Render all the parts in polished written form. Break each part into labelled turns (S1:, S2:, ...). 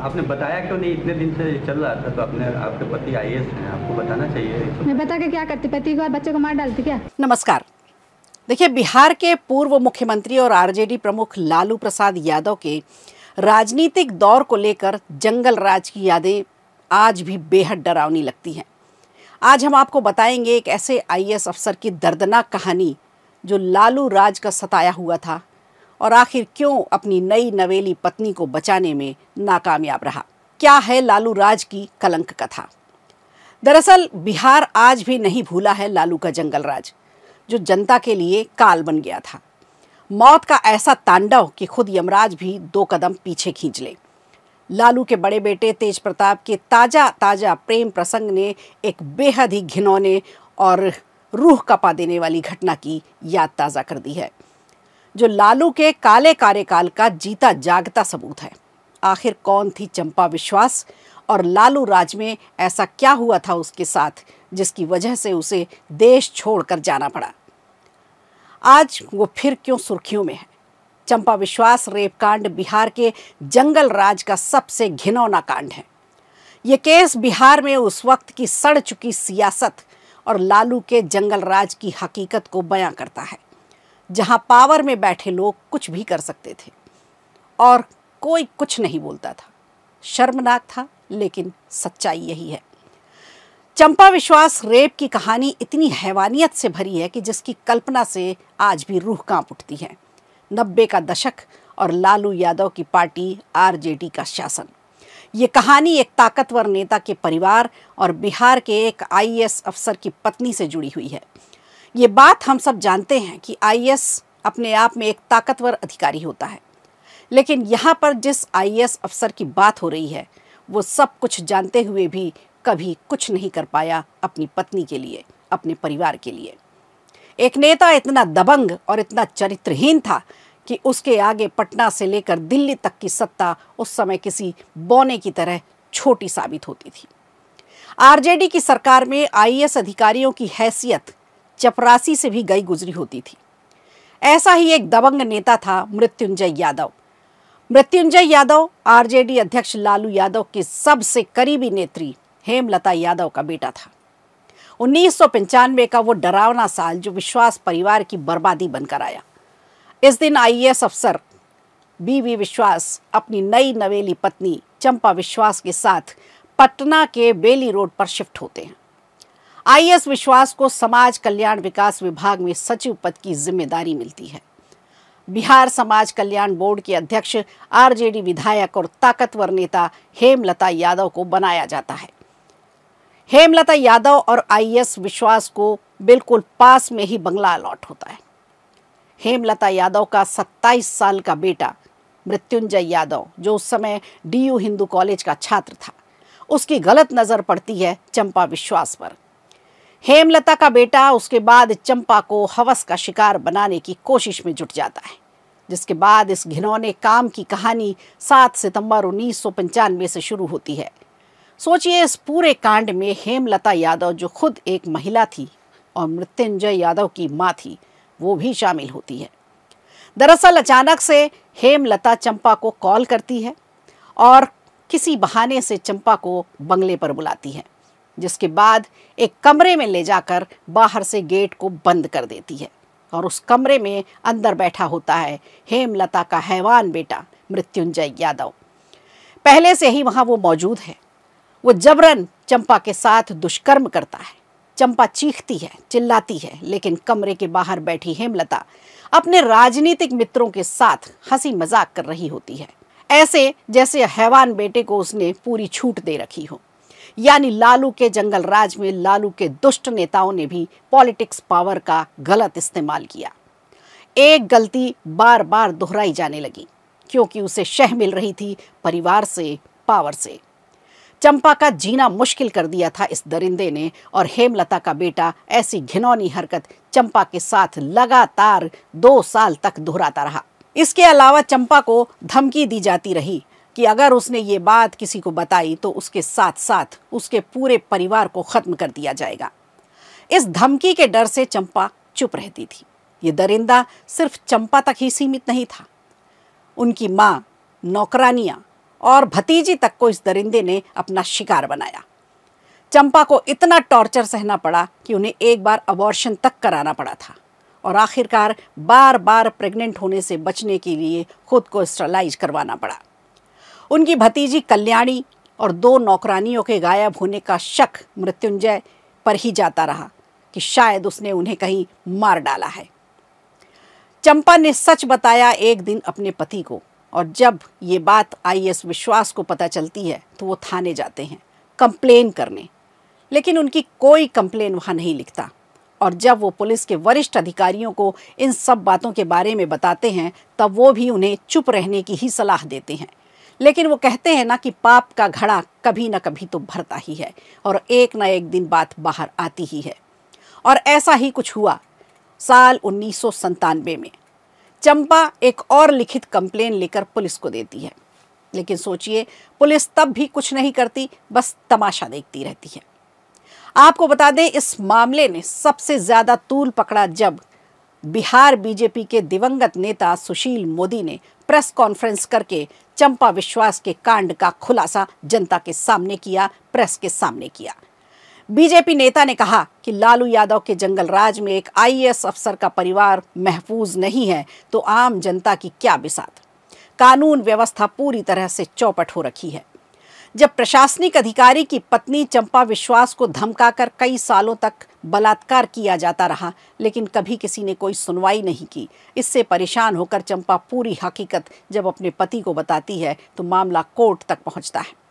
S1: आपने बताया क्यों नहीं? इतने दिन से चल रहा था तो आपके पति आईएएस हैं, आपको बताना चाहिए।
S2: मैं बता के क्या करती? पति को और बच्चे को मार डालती क्या?
S3: नमस्कार। देखिए, बिहार के पूर्व मुख्यमंत्री और आरजेडी प्रमुख लालू प्रसाद यादव के राजनीतिक दौर को लेकर जंगल राज की यादें आज भी बेहद डरावनी लगती हैं। आज हम आपको बताएंगे एक ऐसे आईएएस अफसर की दर्दनाक कहानी जो लालू राज का सताया हुआ था और आखिर क्यों अपनी नई नवेली पत्नी को बचाने में नाकामयाब रहा। क्या है लालू राज की कलंक कथा? दरअसल बिहार आज भी नहीं भूला है लालू का जंगल राज, जो जनता के लिए काल बन गया था। मौत का ऐसा तांडव कि खुद यमराज भी 2 कदम पीछे खींच ले। लालू के बड़े बेटे तेज प्रताप के ताजा प्रेम प्रसंग ने एक बेहद ही घिनौने और रूह कपा देने वाली घटना की याद ताज़ा कर दी है, जो लालू के काले कार्यकाल का जीता जागता सबूत है। आखिर कौन थी चंपा विश्वास और लालू राज में ऐसा क्या हुआ था उसके साथ जिसकी वजह से उसे देश छोड़कर जाना पड़ा? आज वो फिर क्यों सुर्खियों में है? चंपा विश्वास रेप कांड बिहार के जंगल राज का सबसे घिनौना कांड है। ये केस बिहार में उस वक्त की सड़ चुकी सियासत और लालू के जंगल राज की हकीकत को बयां करता है, जहां पावर में बैठे लोग कुछ भी कर सकते थे और कोई कुछ नहीं बोलता था। शर्मनाक था, लेकिन सच्चाई यही है। चंपा विश्वास रेप की कहानी इतनी हैवानियत से भरी है कि जिसकी कल्पना से आज भी रूह कांप उठती है। 90 का दशक और लालू यादव की पार्टी आरजेडी का शासन। ये कहानी एक ताकतवर नेता के परिवार और बिहार के एक आईएएस अफसर की पत्नी से जुड़ी हुई है। ये बात हम सब जानते हैं कि आईएएस अपने आप में एक ताकतवर अधिकारी होता है, लेकिन यहाँ पर जिस आईएएस अफसर की बात हो रही है वो सब कुछ जानते हुए भी कभी कुछ नहीं कर पाया अपनी पत्नी के लिए, अपने परिवार के लिए। एक नेता इतना दबंग और इतना चरित्रहीन था कि उसके आगे पटना से लेकर दिल्ली तक की सत्ता उस समय किसी बौने की तरह छोटी साबित होती थी। आरजेडी की सरकार में आईएएस अधिकारियों की हैसियत चपरासी से भी गई गुजरी होती थी। ऐसा ही एक दबंग नेता था मृत्युंजय यादव। मृत्युंजय यादव आरजेडी अध्यक्ष लालू यादव के सबसे करीबी नेत्री हेमलता यादव का बेटा था। 1995 का वो डरावना साल जो विश्वास परिवार की बर्बादी बनकर आया। इस दिन आईएएस अफसर बीवी विश्वास अपनी नई नवेली पत्नी चंपा विश्वास के साथ पटना के बेली रोड पर शिफ्ट होते हैं। आईएएस विश्वास को समाज कल्याण विकास विभाग में सचिव पद की जिम्मेदारी मिलती है। बिहार समाज कल्याण बोर्ड के अध्यक्ष आरजेडी विधायक और ताकतवर नेता हेमलता यादव को बनाया जाता है। हेमलता यादव और आईएएस विश्वास को बिल्कुल पास में ही बंगला अलॉट होता है। हेमलता यादव का 27 साल का बेटा मृत्युंजय यादव, जो उस समय डीयू हिंदू कॉलेज का छात्र था, उसकी गलत नजर पड़ती है चंपा विश्वास पर। हेमलता का बेटा उसके बाद चंपा को हवस का शिकार बनाने की कोशिश में जुट जाता है, जिसके बाद इस घिनौने काम की कहानी 7 सितंबर 1995 से शुरू होती है। सोचिए, इस पूरे कांड में हेमलता यादव, जो खुद एक महिला थी और मृत्युंजय यादव की मां थी, वो भी शामिल होती है। दरअसल अचानक से हेमलता चंपा को कॉल करती है और किसी बहाने से चंपा को बंगले पर बुलाती है, जिसके बाद एक कमरे में ले जाकर बाहर से गेट को बंद कर देती है और उस कमरे में अंदर बैठा होता है हेमलता का हैवान बेटा मृत्युंजय यादव। पहले से ही वहां वो मौजूद है। वो जबरन चंपा के साथ दुष्कर्म करता है। चंपा चीखती है, चिल्लाती है, लेकिन कमरे के बाहर बैठी हेमलता अपने राजनीतिक मित्रों के साथ हंसी मजाक कर रही होती है, ऐसे जैसे हैवान बेटे को उसने पूरी छूट दे रखी हो। यानी लालू के जंगल राज में लालू के दुष्ट नेताओं ने भी पॉलिटिक्स पावर का गलत इस्तेमाल किया। एक गलती बार बार दोहराई जाने लगी क्योंकि उसे शह मिल रही थी परिवार से, पावर से। चंपा का जीना मुश्किल कर दिया था इस दरिंदे ने और हेमलता का बेटा ऐसी घिनौनी हरकत चंपा के साथ लगातार 2 साल तक दोहराता रहा। इसके अलावा चंपा को धमकी दी जाती रही कि अगर उसने ये बात किसी को बताई तो उसके साथ साथ उसके पूरे परिवार को खत्म कर दिया जाएगा। इस धमकी के डर से चंपा चुप रहती थी। ये दरिंदा सिर्फ चंपा तक ही सीमित नहीं था। उनकी माँ, नौकरानियाँ और भतीजी तक को इस दरिंदे ने अपना शिकार बनाया। चंपा को इतना टॉर्चर सहना पड़ा कि उन्हें एक बार अबॉर्शन तक कराना पड़ा था और आखिरकार बार बार प्रेग्नेंट होने से बचने के लिए खुद को स्टरलाइज करवाना पड़ा। उनकी भतीजी कल्याणी और 2 नौकरानियों के गायब होने का शक मृत्युंजय पर ही जाता रहा कि शायद उसने उन्हें कहीं मार डाला है। चंपा ने सच बताया एक दिन अपने पति को, और जब ये बात आईएएस विश्वास को पता चलती है तो वो थाने जाते हैं कंप्लेन करने, लेकिन उनकी कोई कंप्लेन वहाँ नहीं लिखता। और जब वो पुलिस के वरिष्ठ अधिकारियों को इन सब बातों के बारे में बताते हैं तब वो भी उन्हें चुप रहने की ही सलाह देते हैं। लेकिन वो कहते हैं ना कि पाप का घड़ा कभी ना कभी तो भरता ही है और एक ना एक दिन बात बाहर आती ही है। और ऐसा ही कुछ हुआ साल 1997 में। चंपा एक और लिखित कंप्लेन लेकर पुलिस को देती है, लेकिन सोचिए पुलिस तब भी कुछ नहीं करती, बस तमाशा देखती रहती है। आपको बता दें, इस मामले ने सबसे ज्यादा तूल पकड़ा जब बिहार बीजेपी के दिवंगत नेता सुशील मोदी ने प्रेस कॉन्फ्रेंस करके चंपा विश्वास के कांड का खुलासा जनता के सामने किया, प्रेस के सामने किया। बीजेपी नेता ने कहा कि लालू यादव के जंगल राज में एक आईएएस अफसर का परिवार महफूज नहीं है तो आम जनता की क्या बिसात। कानून व्यवस्था पूरी तरह से चौपट हो रखी है। जब प्रशासनिक अधिकारी की पत्नी चंपा विश्वास को धमकाकर कई सालों तक बलात्कार किया जाता रहा, लेकिन कभी किसी ने कोई सुनवाई नहीं की। इससे परेशान होकर चंपा पूरी हकीकत जब अपने पति को बताती है तो मामला कोर्ट तक पहुंचता है।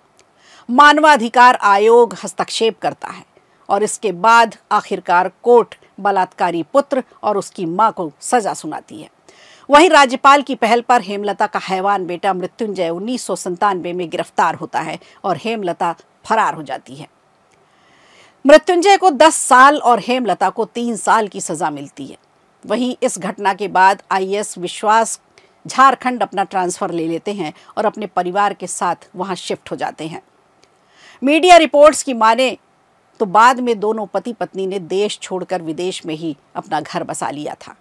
S3: मानवाधिकार आयोग हस्तक्षेप करता है और इसके बाद आखिरकार कोर्ट बलात्कारी पुत्र और उसकी मां को सजा सुनाती है। वहीं राज्यपाल की पहल पर हेमलता का हैवान बेटा मृत्युंजय 1997 में गिरफ्तार होता है और हेमलता फरार हो जाती है। मृत्युंजय को 10 साल और हेमलता को 3 साल की सजा मिलती है। वहीं इस घटना के बाद आईएएस विश्वास झारखंड अपना ट्रांसफर ले लेते हैं और अपने परिवार के साथ वहां शिफ्ट हो जाते हैं। मीडिया रिपोर्ट्स की माने तो बाद में दोनों पति पत्नी ने देश छोड़कर विदेश में ही अपना घर बसा लिया था।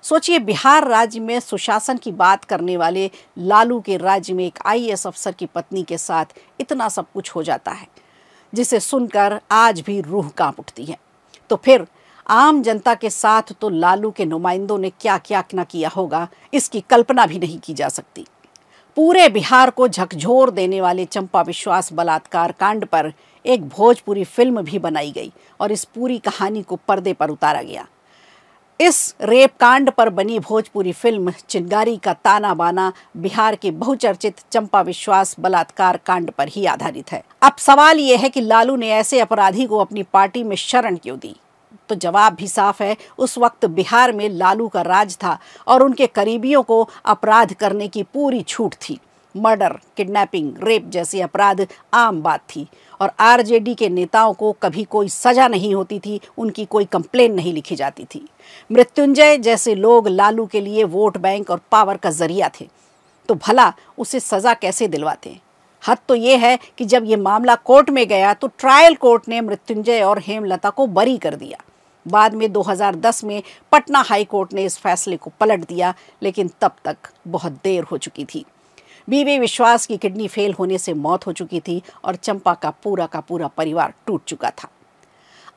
S3: सोचिए, बिहार राज्य में सुशासन की बात करने वाले लालू के राज्य में एक आईएएस अफसर की पत्नी के साथ इतना सब कुछ हो जाता है, जिसे सुनकर आज भी रूह कांप उठती है। तो फिर आम जनता के साथ तो लालू के नुमाइंदों ने क्या क्या न किया होगा, इसकी कल्पना भी नहीं की जा सकती। पूरे बिहार को झकझोर देने वाले चंपा विश्वास बलात्कार कांड पर एक भोजपुरी फिल्म भी बनाई गई और इस पूरी कहानी को पर्दे पर उतारा गया। इस रेप कांड पर बनी भोजपुरी फिल्म चिंगारी का ताना बाना बिहार के बहुचर्चित चंपा विश्वास बलात्कार कांड पर ही आधारित है। अब सवाल यह है कि लालू ने ऐसे अपराधी को अपनी पार्टी में शरण क्यों दी? तो जवाब भी साफ है। उस वक्त बिहार में लालू का राज था और उनके करीबियों को अपराध करने की पूरी छूट थी। मर्डर, किडनैपिंग, रेप जैसे अपराध आम बात थी और आरजेडी के नेताओं को कभी कोई सजा नहीं होती थी, उनकी कोई कंप्लेन नहीं लिखी जाती थी। मृत्युंजय जैसे लोग लालू के लिए वोट बैंक और पावर का जरिया थे, तो भला उसे सजा कैसे दिलवाते? हद तो ये है कि जब ये मामला कोर्ट में गया तो ट्रायल कोर्ट ने मृत्युंजय और हेमलता को बरी कर दिया। बाद में 2010 में पटना हाई कोर्ट ने इस फैसले को पलट दिया, लेकिन तब तक बहुत देर हो चुकी थी। बीबी विश्वास की किडनी फेल होने से मौत हो चुकी थी और चंपा का पूरा परिवार टूट चुका था।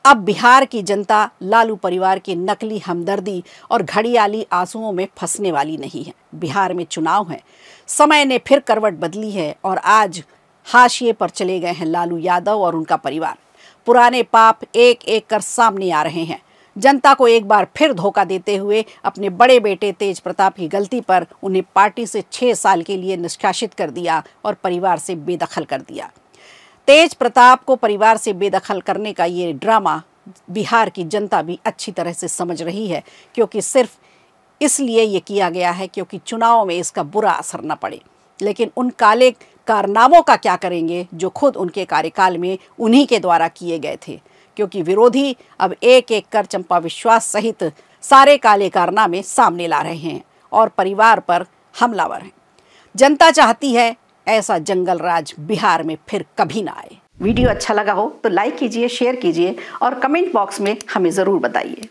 S3: अब बिहार की जनता लालू परिवार की नकली हमदर्दी और घड़ियाली आंसुओं में फंसने वाली नहीं है। बिहार में चुनाव है, समय ने फिर करवट बदली है और आज हाशिए पर चले गए हैं लालू यादव और उनका परिवार। पुराने पाप एक एक कर सामने आ रहे हैं। जनता को एक बार फिर धोखा देते हुए अपने बड़े बेटे तेज प्रताप की गलती पर उन्हें पार्टी से 6 साल के लिए निष्कासित कर दिया और परिवार से बेदखल कर दिया। तेज प्रताप को परिवार से बेदखल करने का ये ड्रामा बिहार की जनता भी अच्छी तरह से समझ रही है, क्योंकि सिर्फ इसलिए ये किया गया है क्योंकि चुनाव में इसका बुरा असर न पड़े। लेकिन उन काले कारनामों का क्या करेंगे जो खुद उनके कार्यकाल में उन्हीं के द्वारा किए गए थे, क्योंकि विरोधी अब एक एक कर चंपा विश्वास सहित सारे काले कारनामे सामने ला रहे हैं और परिवार पर हमलावर हैं। जनता चाहती है ऐसा जंगल राज बिहार में फिर कभी ना आए। वीडियो अच्छा लगा हो तो लाइक कीजिए, शेयर कीजिए और कमेंट बॉक्स में हमें ज़रूर बताइए।